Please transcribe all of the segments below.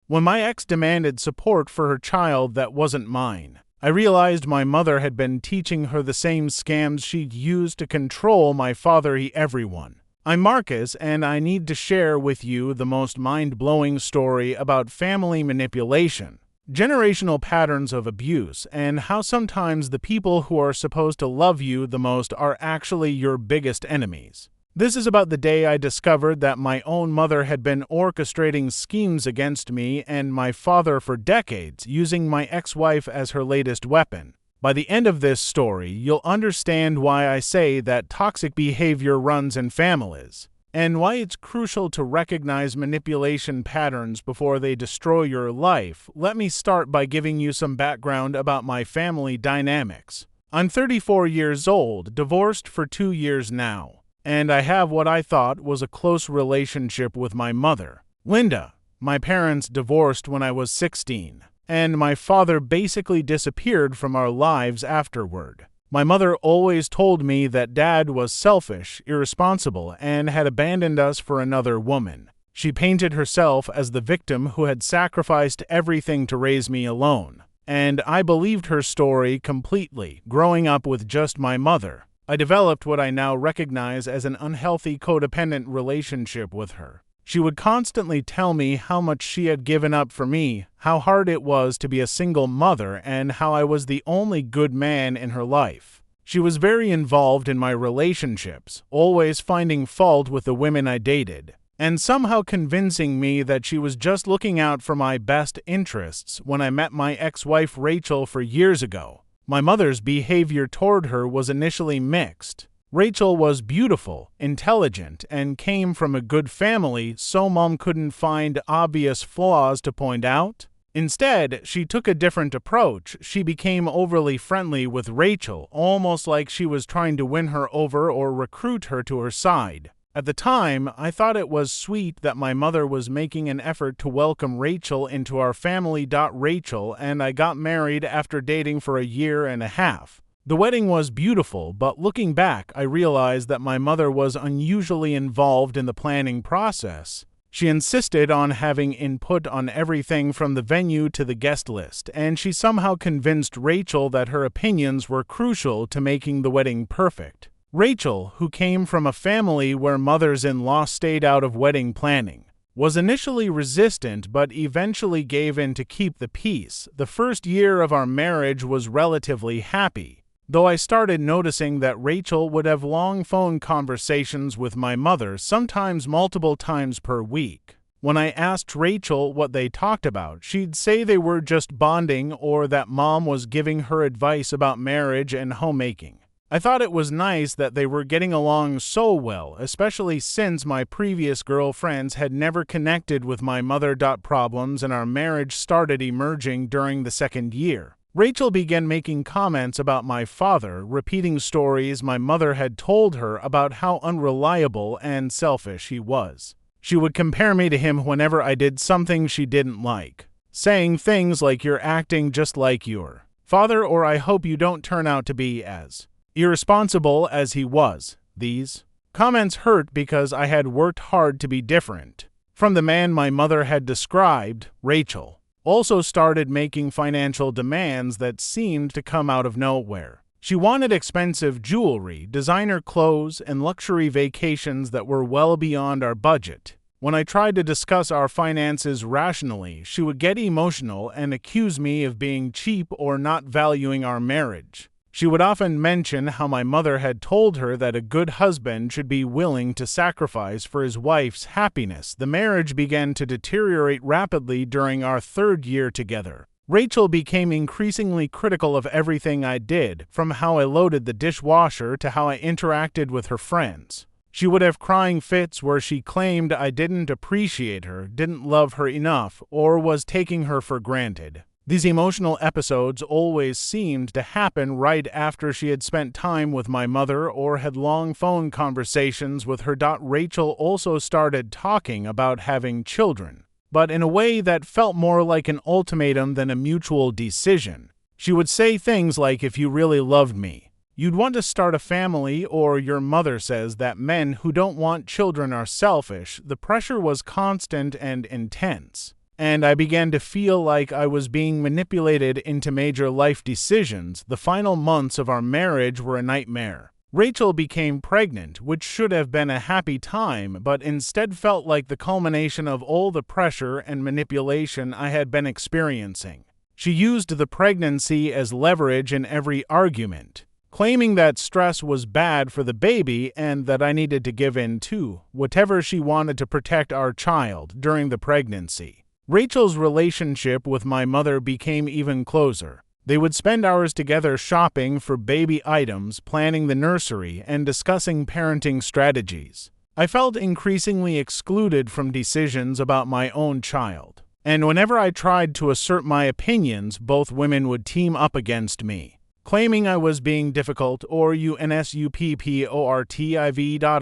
When my ex demanded support for her child that wasn't mine, I realized my mother had been teaching her the same scams she'd used to control my father everyone. I'm Marcus, and I need to share with you the most mind-blowing story about family manipulation, generational patterns of abuse, and how sometimes the people who are supposed to love you the most are actually your biggest enemies. This is about the day I discovered that my own mother had been orchestrating schemes against me and my father for decades, using my ex-wife as her latest weapon. By the end of this story, you'll understand why I say that toxic behavior runs in families, and why it's crucial to recognize manipulation patterns before they destroy your life. Let me start by giving you some background about my family dynamics. I'm 34 years old, divorced for 2 years now, and I have what I thought was a close relationship with my mother, Linda. My parents divorced when I was 16, and my father basically disappeared from our lives afterward. My mother always told me that Dad was selfish, irresponsible, and had abandoned us for another woman. She painted herself as the victim who had sacrificed everything to raise me alone, and I believed her story completely. Growing up with just my mother, I developed what I now recognize as an unhealthy codependent relationship with her. She would constantly tell me how much she had given up for me, how hard it was to be a single mother, and how I was the only good man in her life. She was very involved in my relationships, always finding fault with the women I dated, and somehow convincing me that she was just looking out for my best interests. When I met my ex-wife Rachel 4 years ago, my mother's behavior toward her was initially mixed. Rachel was beautiful, intelligent, and came from a good family, so Mom couldn't find obvious flaws to point out. Instead, she took a different approach. She became overly friendly with Rachel, almost like she was trying to win her over or recruit her to her side. At the time, I thought it was sweet that my mother was making an effort to welcome Rachel into our family. Rachel and I got married after dating for 1.5 years. The wedding was beautiful, but looking back, I realized that my mother was unusually involved in the planning process. She insisted on having input on everything from the venue to the guest list, and she somehow convinced Rachel that her opinions were crucial to making the wedding perfect. Rachel, who came from a family where mothers-in-law stayed out of wedding planning, was initially resistant but eventually gave in to keep the peace. The first year of our marriage was relatively happy, though I started noticing that Rachel would have long phone conversations with my mother, sometimes multiple times per week. When I asked Rachel what they talked about, she'd say they were just bonding or that Mom was giving her advice about marriage and homemaking. I thought it was nice that they were getting along so well, especially since my previous girlfriends had never connected with my mother. Problems in our marriage started emerging during the 2nd year. Rachel began making comments about my father, repeating stories my mother had told her about how unreliable and selfish he was. She would compare me to him whenever I did something she didn't like, saying things like, "You're acting just like your father," or "I hope you don't turn out to be as irresponsible as he was." These comments hurt because I had worked hard to be different from the man my mother had described. Rachel also started making financial demands that seemed to come out of nowhere. She wanted expensive jewelry, designer clothes, and luxury vacations that were well beyond our budget. When I tried to discuss our finances rationally, she would get emotional and accuse me of being cheap or not valuing our marriage. She would often mention how my mother had told her that a good husband should be willing to sacrifice for his wife's happiness. The marriage began to deteriorate rapidly during our 3rd year together. Rachel became increasingly critical of everything I did, from how I loaded the dishwasher to how I interacted with her friends. She would have crying fits where she claimed I didn't appreciate her, didn't love her enough, or was taking her for granted. These emotional episodes always seemed to happen right after she had spent time with my mother or had long phone conversations with her. Rachel also started talking about having children, but in a way that felt more like an ultimatum than a mutual decision. She would say things like, "If you really loved me, you'd want to start a family," or "Your mother says that men who don't want children are selfish." The pressure was constant and intense, and I began to feel like I was being manipulated into major life decisions. The final months of our marriage were a nightmare. Rachel became pregnant, which should have been a happy time, but instead felt like the culmination of all the pressure and manipulation I had been experiencing. She used the pregnancy as leverage in every argument, claiming that stress was bad for the baby and that I needed to give in to whatever she wanted to protect our child during the pregnancy. Rachel's relationship with my mother became even closer. They would spend hours together shopping for baby items, planning the nursery, and discussing parenting strategies. I felt increasingly excluded from decisions about my own child, and whenever I tried to assert my opinions, both women would team up against me, claiming I was being difficult or unsupport.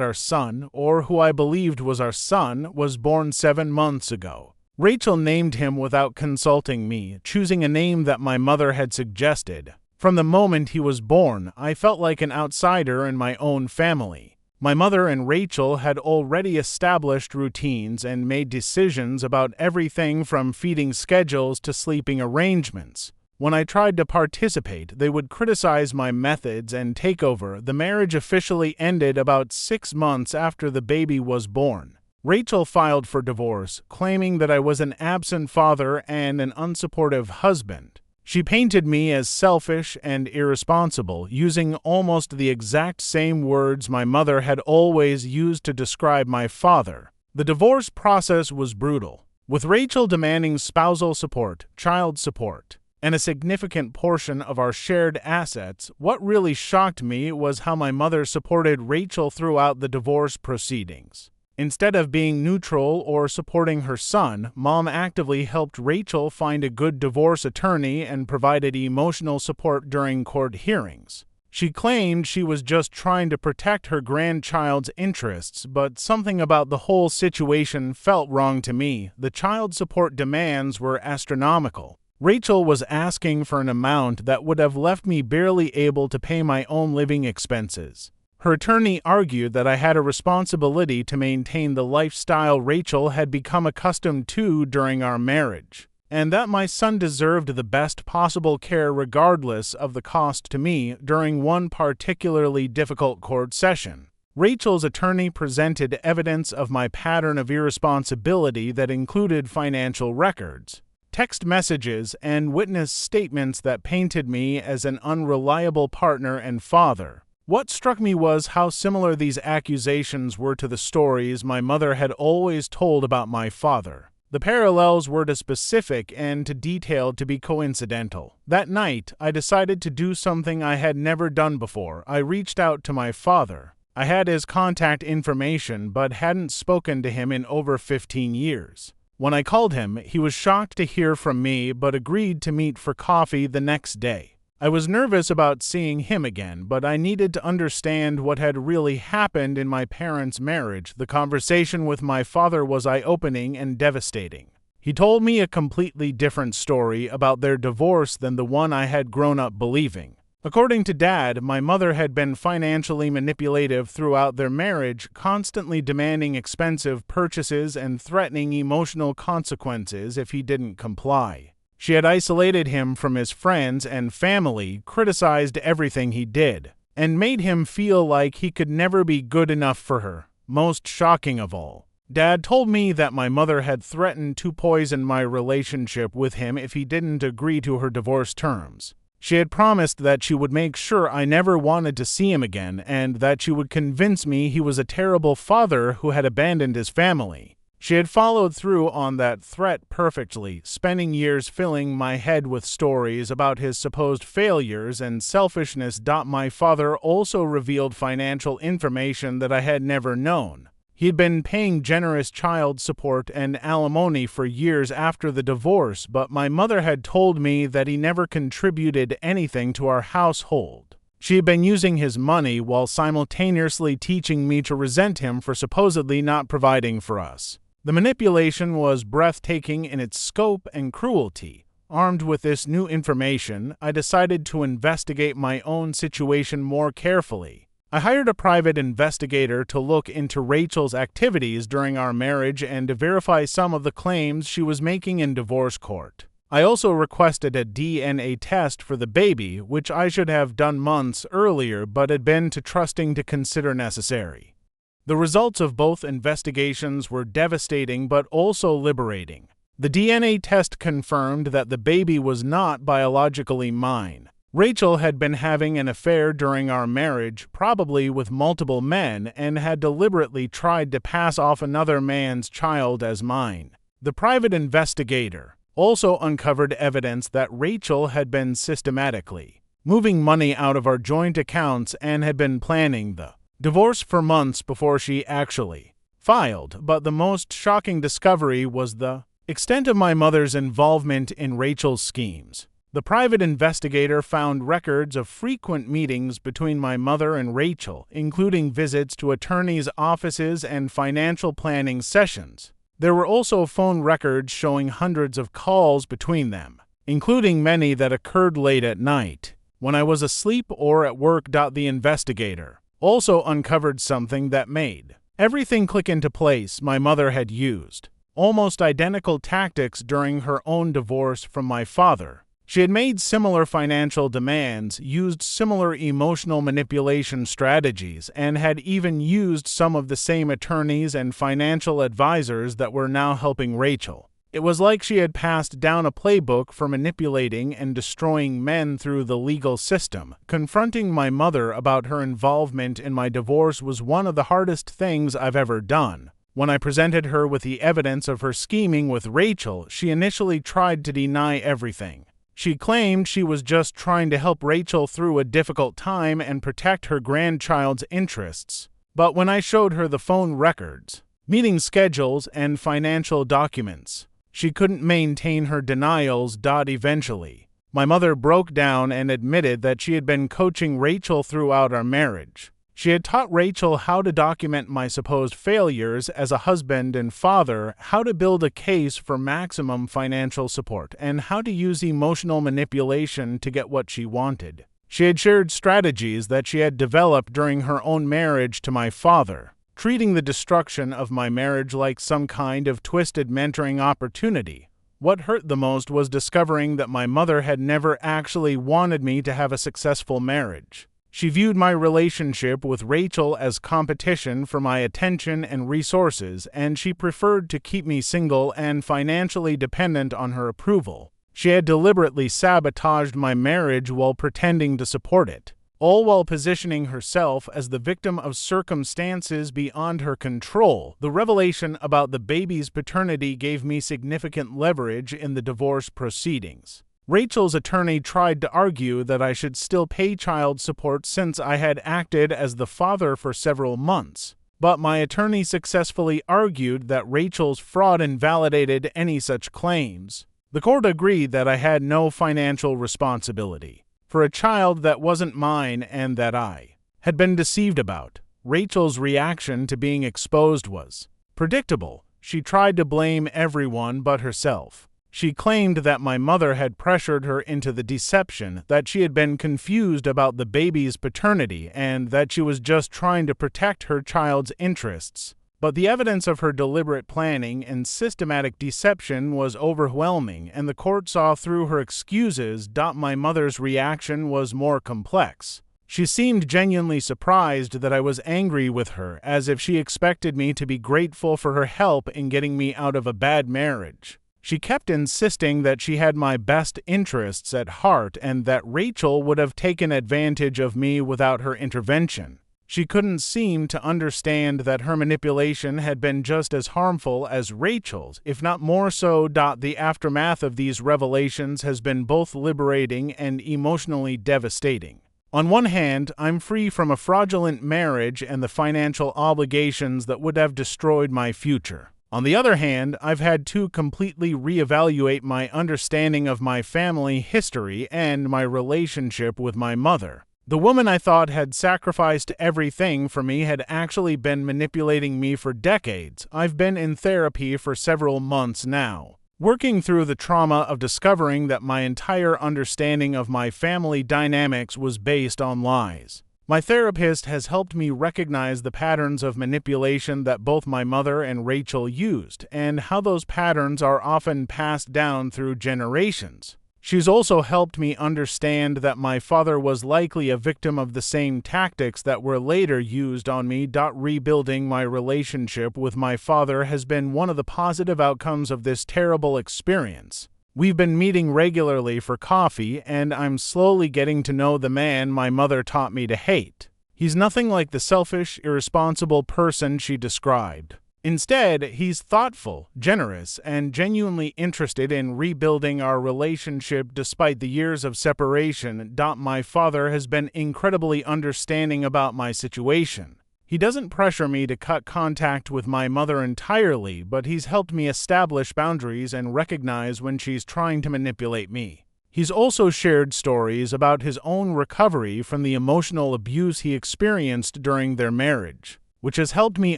Our son, or who I believed was our son, was born 7 months ago. Rachel named him without consulting me, choosing a name that my mother had suggested. From the moment he was born, I felt like an outsider in my own family. My mother and Rachel had already established routines and made decisions about everything from feeding schedules to sleeping arrangements. When I tried to participate, they would criticize my methods and take over. The marriage officially ended about 6 months after the baby was born. Rachel filed for divorce, claiming that I was an absent father and an unsupportive husband. She painted me as selfish and irresponsible, using almost the exact same words my mother had always used to describe my father. The divorce process was brutal, with Rachel demanding spousal support, child support, and a significant portion of our shared assets. What really shocked me was how my mother supported Rachel throughout the divorce proceedings. Instead of being neutral or supporting her son, Mom actively helped Rachel find a good divorce attorney and provided emotional support during court hearings. She claimed she was just trying to protect her grandchild's interests, but something about the whole situation felt wrong to me. The child support demands were astronomical. Rachel was asking for an amount that would have left me barely able to pay my own living expenses. Her attorney argued that I had a responsibility to maintain the lifestyle Rachel had become accustomed to during our marriage, and that my son deserved the best possible care regardless of the cost to me. During one particularly difficult court session, Rachel's attorney presented evidence of my pattern of irresponsibility that included financial records, text messages, and witness statements that painted me as an unreliable partner and father. What struck me was how similar these accusations were to the stories my mother had always told about my father. The parallels were too specific and too detailed to be coincidental. That night, I decided to do something I had never done before. I reached out to my father. I had his contact information but hadn't spoken to him in over 15 years. When I called him, he was shocked to hear from me but agreed to meet for coffee the next day. I was nervous about seeing him again, but I needed to understand what had really happened in my parents' marriage. The conversation with my father was eye-opening and devastating. He told me a completely different story about their divorce than the one I had grown up believing. According to Dad, my mother had been financially manipulative throughout their marriage, constantly demanding expensive purchases and threatening emotional consequences if he didn't comply. She had isolated him from his friends and family, criticized everything he did, and made him feel like he could never be good enough for her. Most shocking of all, Dad told me that my mother had threatened to poison my relationship with him if he didn't agree to her divorce terms. She had promised that she would make sure I never wanted to see him again and that she would convince me he was a terrible father who had abandoned his family. She had followed through on that threat perfectly, spending years filling my head with stories about his supposed failures and selfishness. My father also revealed financial information that I had never known. He had been paying generous child support and alimony for years after the divorce, but my mother had told me that he never contributed anything to our household. She had been using his money while simultaneously teaching me to resent him for supposedly not providing for us. The manipulation was breathtaking in its scope and cruelty. Armed with this new information, I decided to investigate my own situation more carefully. I hired a private investigator to look into Rachel's activities during our marriage and to verify some of the claims she was making in divorce court. I also requested a DNA test for the baby, which I should have done months earlier but had been too trusting to consider necessary. The results of both investigations were devastating but also liberating. The DNA test confirmed that the baby was not biologically mine. Rachel had been having an affair during our marriage, probably with multiple men, and had deliberately tried to pass off another man's child as mine. The private investigator also uncovered evidence that Rachel had been systematically moving money out of our joint accounts and had been planning the divorce for months before she actually filed. But the most shocking discovery was the extent of my mother's involvement in Rachel's schemes. The private investigator found records of frequent meetings between my mother and Rachel, including visits to attorneys' offices and financial planning sessions. There were also phone records showing hundreds of calls between them, including many that occurred late at night, when I was asleep or at work. The investigator also uncovered something that made everything click into place. My mother had used almost identical tactics during her own divorce from my father. She had made similar financial demands, used similar emotional manipulation strategies, and had even used some of the same attorneys and financial advisors that were now helping Rachel. It was like she had passed down a playbook for manipulating and destroying men through the legal system. Confronting my mother about her involvement in my divorce was one of the hardest things I've ever done. When I presented her with the evidence of her scheming with Rachel, she initially tried to deny everything. She claimed she was just trying to help Rachel through a difficult time and protect her grandchild's interests. But when I showed her the phone records, meeting schedules, and financial documents, she couldn't maintain her denials. Eventually, my mother broke down and admitted that she had been coaching Rachel throughout our marriage. She had taught Rachel how to document my supposed failures as a husband and father, how to build a case for maximum financial support, and how to use emotional manipulation to get what she wanted. She had shared strategies that she had developed during her own marriage to my father, treating the destruction of my marriage like some kind of twisted mentoring opportunity. What hurt the most was discovering that my mother had never actually wanted me to have a successful marriage. She viewed my relationship with Rachel as competition for my attention and resources, and she preferred to keep me single and financially dependent on her approval. She had deliberately sabotaged my marriage while pretending to support it, all while positioning herself as the victim of circumstances beyond her control. The revelation about the baby's paternity gave me significant leverage in the divorce proceedings. Rachel's attorney tried to argue that I should still pay child support since I had acted as the father for several months, but my attorney successfully argued that Rachel's fraud invalidated any such claims. The court agreed that I had no financial responsibility for a child that wasn't mine and that I had been deceived about. Rachel's reaction to being exposed was predictable. She tried to blame everyone but herself. She claimed that my mother had pressured her into the deception, that she had been confused about the baby's paternity, and that she was just trying to protect her child's interests. But the evidence of her deliberate planning and systematic deception was overwhelming, and the court saw through her excuses. My mother's reaction was more complex. She seemed genuinely surprised that I was angry with her, as if she expected me to be grateful for her help in getting me out of a bad marriage. She kept insisting that she had my best interests at heart and that Rachel would have taken advantage of me without her intervention. She couldn't seem to understand that her manipulation had been just as harmful as Rachel's, if not more so. The aftermath of these revelations has been both liberating and emotionally devastating. On one hand, I'm free from a fraudulent marriage and the financial obligations that would have destroyed my future. On the other hand, I've had to completely reevaluate my understanding of my family history and my relationship with my mother. The woman I thought had sacrificed everything for me had actually been manipulating me for decades. I've been in therapy for several months now, working through the trauma of discovering that my entire understanding of my family dynamics was based on lies. My therapist has helped me recognize the patterns of manipulation that both my mother and Rachel used, and how those patterns are often passed down through generations. She's also helped me understand that my father was likely a victim of the same tactics that were later used on me. Rebuilding my relationship with my father has been one of the positive outcomes of this terrible experience. We've been meeting regularly for coffee, and I'm slowly getting to know the man my mother taught me to hate. He's nothing like the selfish, irresponsible person she described. Instead, he's thoughtful, generous, and genuinely interested in rebuilding our relationship despite the years of separation. My father has been incredibly understanding about my situation. He doesn't pressure me to cut contact with my mother entirely, but he's helped me establish boundaries and recognize when she's trying to manipulate me. He's also shared stories about his own recovery from the emotional abuse he experienced during their marriage, which has helped me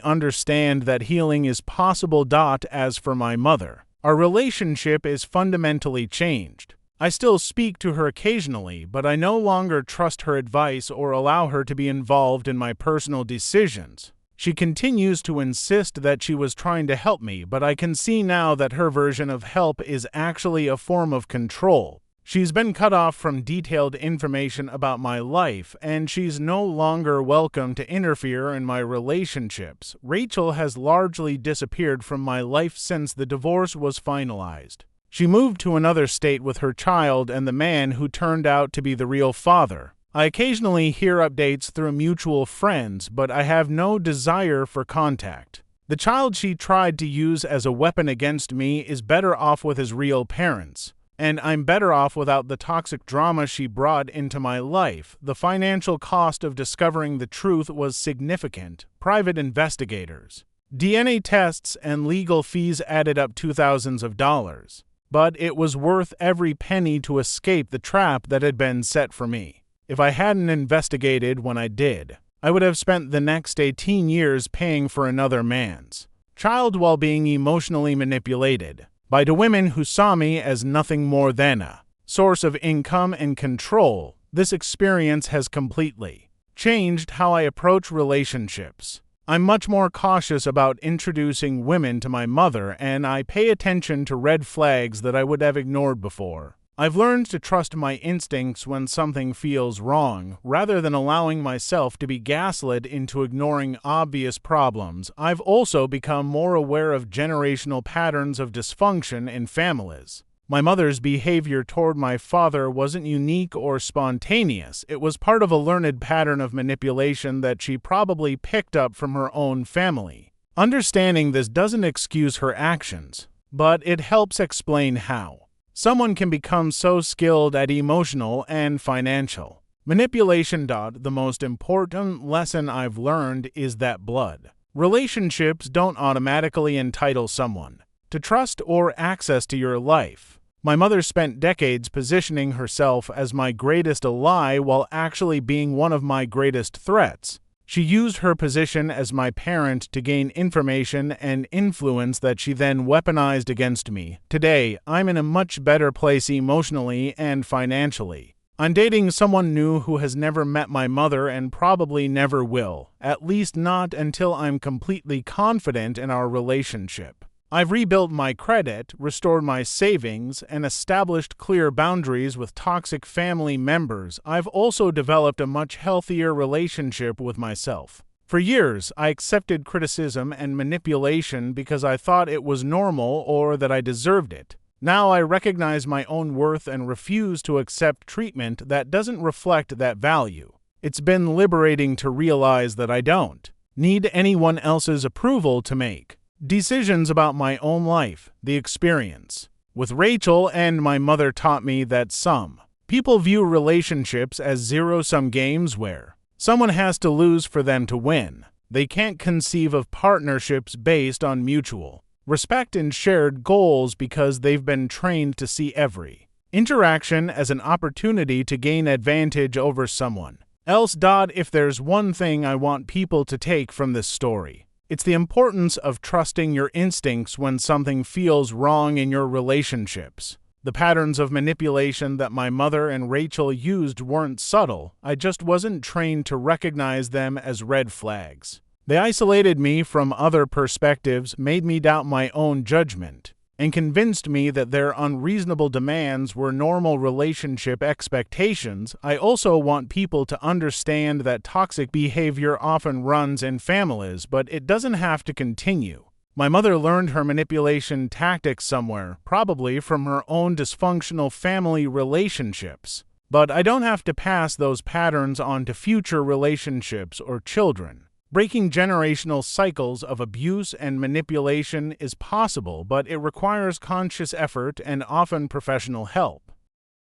understand that healing is possible. As for my mother, our relationship is fundamentally changed. I still speak to her occasionally, but I no longer trust her advice or allow her to be involved in my personal decisions. She continues to insist that she was trying to help me, but I can see now that her version of help is actually a form of control. She's been cut off from detailed information about my life, and she's no longer welcome to interfere in my relationships. Rachel has largely disappeared from my life since the divorce was finalized. She moved to another state with her child and the man who turned out to be the real father. I occasionally hear updates through mutual friends, but I have no desire for contact. The child she tried to use as a weapon against me is better off with his real parents, and I'm better off without the toxic drama she brought into my life. The financial cost of discovering the truth was significant. Private investigators, DNA tests, and legal fees added up to thousands of dollars. But it was worth every penny to escape the trap that had been set for me. If I hadn't investigated when I did, I would have spent the next 18 years paying for another man's child while being emotionally manipulated by the women who saw me as nothing more than a source of income and control. This experience has completely changed how I approach relationships. I'm much more cautious about introducing women to my mother, and I pay attention to red flags that I would have ignored before. I've learned to trust my instincts when something feels wrong, rather than allowing myself to be gaslit into ignoring obvious problems. I've also become more aware of generational patterns of dysfunction in families. My mother's behavior toward my father wasn't unique or spontaneous. It was part of a learned pattern of manipulation that she probably picked up from her own family. Understanding this doesn't excuse her actions, but it helps explain how someone can become so skilled at emotional and financial manipulation. The most important lesson I've learned is that blood relationships don't automatically entitle someone to trust or access to your life. My mother spent decades positioning herself as my greatest ally while actually being one of my greatest threats. She used her position as my parent to gain information and influence that she then weaponized against me. Today, I'm in a much better place emotionally and financially. I'm dating someone new who has never met my mother and probably never will, at least not until I'm completely confident in our relationship. I've rebuilt my credit, restored my savings, and established clear boundaries with toxic family members. I've also developed a much healthier relationship with myself. For years, I accepted criticism and manipulation because I thought it was normal or that I deserved it. Now I recognize my own worth and refuse to accept treatment that doesn't reflect that value. It's been liberating to realize that I don't need anyone else's approval to make decisions about my own life. The experience with Rachel and my mother taught me that some people view relationships as zero-sum games where someone has to lose for them to win. They can't conceive of partnerships based on mutual respect and shared goals because they've been trained to see every interaction as an opportunity to gain advantage over someone else. If there's one thing I want people to take from this story, it's the importance of trusting your instincts when something feels wrong in your relationships. The patterns of manipulation that my mother and Rachel used weren't subtle, I just wasn't trained to recognize them as red flags. They isolated me from other perspectives, made me doubt my own judgment, and convinced me that their unreasonable demands were normal relationship expectations. I also want people to understand that toxic behavior often runs in families, but it doesn't have to continue. My mother learned her manipulation tactics somewhere, probably from her own dysfunctional family relationships. But I don't have to pass those patterns on to future relationships or children. Breaking generational cycles of abuse and manipulation is possible, but it requires conscious effort and often professional help.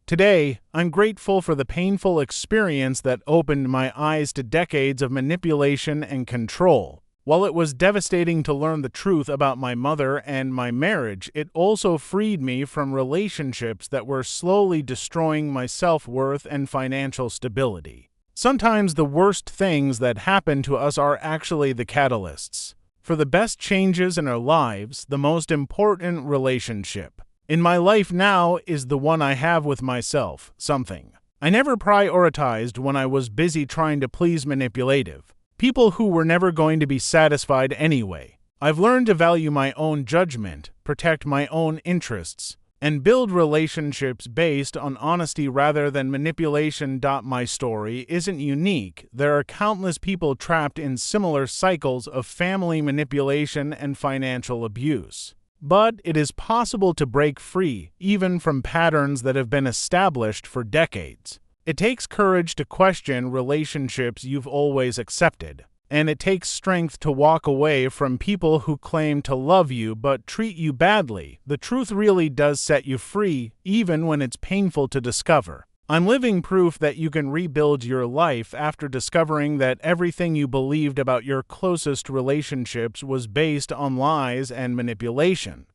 Today, I'm grateful for the painful experience that opened my eyes to decades of manipulation and control. While it was devastating to learn the truth about my mother and my marriage, it also freed me from relationships that were slowly destroying my self-worth and financial stability. Sometimes the worst things that happen to us are actually the catalysts for the best changes in our lives, the most important relationship in my life now is the one I have with myself, something I never prioritized when I was busy trying to please manipulative people who were never going to be satisfied anyway. I've learned to value my own judgment, protect my own interests, and build relationships based on honesty rather than manipulation. My story isn't unique. There are countless people trapped in similar cycles of family manipulation and financial abuse. But it is possible to break free, even from patterns that have been established for decades. It takes courage to question relationships you've always accepted. And it takes strength to walk away from people who claim to love you but treat you badly. The truth really does set you free, even when it's painful to discover. I'm living proof that you can rebuild your life after discovering that everything you believed about your closest relationships was based on lies and manipulation.